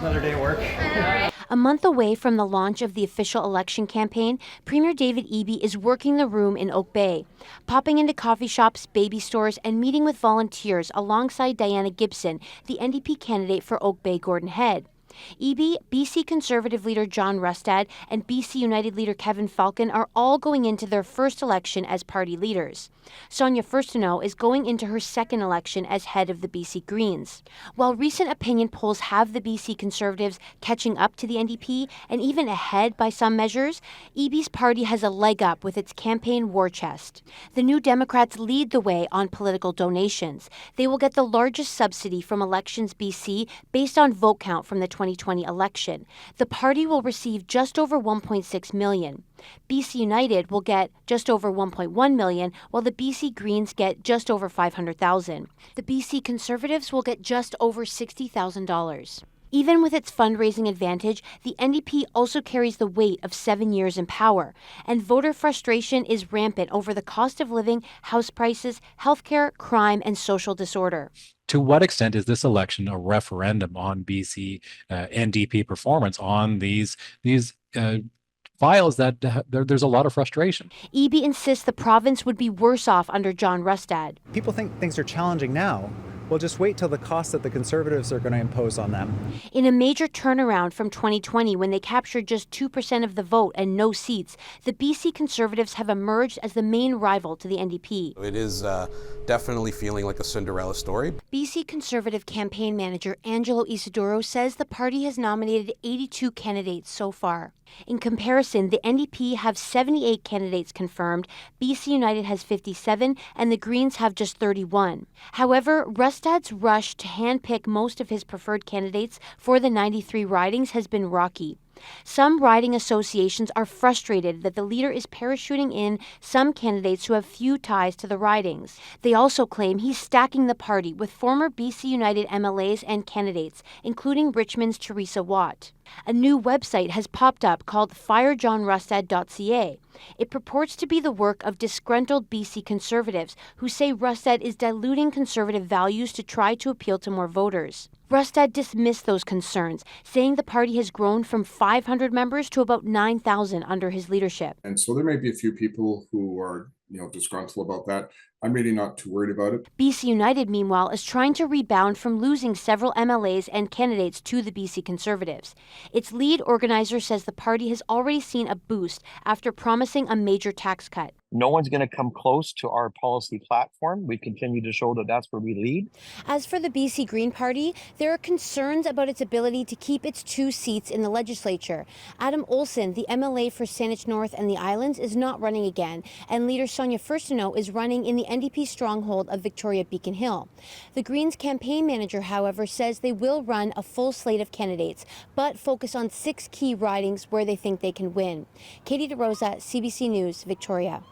Another day of work. A month away from the launch of the official election campaign, Premier David Eby is working the room in Oak Bay, popping into coffee shops, baby stores, and meeting with volunteers alongside Diana Gibson, the NDP candidate for Oak Bay Gordon Head. Eby, BC Conservative leader John Rustad, and BC United leader Kevin Falcon are all going into their first election as party leaders. Sonia Furstenau is going into her second election as head of the BC Greens. While recent opinion polls have the BC Conservatives catching up to the NDP and even ahead by some measures, Eby's party has a leg up with its campaign war chest. The New Democrats lead the way on political donations. They will get the largest subsidy from Elections BC based on vote count from the 2020 election. The party will receive just over $1.6 million. BC United will get just over $1.1 million, while the BC Greens get just over $500,000. The BC Conservatives will get just over $60,000. Even with its fundraising advantage, the NDP also carries the weight of 7 years in power, and voter frustration is rampant over the cost of living, house prices, healthcare, crime, and social disorder. To what extent is this election a referendum on BC NDP performance on these files that there's a lot of frustration? Eby insists the province would be worse off under John Rustad. People think things are challenging now. Well, just wait till the cost that the Conservatives are going to impose on them. In a major turnaround from 2020, when they captured just 2% of the vote and no seats, the BC Conservatives have emerged as the main rival to the NDP. It is definitely feeling like a Cinderella story. BC Conservative campaign manager Angelo Isidoro says the party has nominated 82 candidates so far. In comparison, the NDP have 78 candidates confirmed, BC United has 57, and the Greens have just 31. However, Rustad's rush to handpick most of his preferred candidates for the 93 ridings has been rocky. Some riding associations are frustrated that the leader is parachuting in some candidates who have few ties to the ridings. They also claim he's stacking the party with former BC United MLAs and candidates, including Richmond's Teresa Watt. A new website has popped up called firejohnrustad.ca. It purports to be the work of disgruntled BC Conservatives who say Rustad is diluting Conservative values to try to appeal to more voters. Rustad dismissed those concerns, saying the party has grown from 500 members to about 9,000 under his leadership. And so there may be a few people who are disgruntled about that. I'm really not too worried about it. BC United, meanwhile, is trying to rebound from losing several MLAs and candidates to the BC Conservatives. Its lead organizer says the party has already seen a boost after promising a major tax cut. No one's going to come close to our policy platform. We continue to show that that's where we lead. As for the BC Green Party, there are concerns about its ability to keep its 2 seats in the legislature. Adam Olsen, the MLA for Saanich North and the Islands, is not running again, and leader Sonia Furstenau is running in the NDP stronghold of Victoria Beacon Hill. The Greens campaign manager, however, says they will run a full slate of candidates, but focus on 6 key ridings where they think they can win. Katie DeRosa, CBC News, Victoria.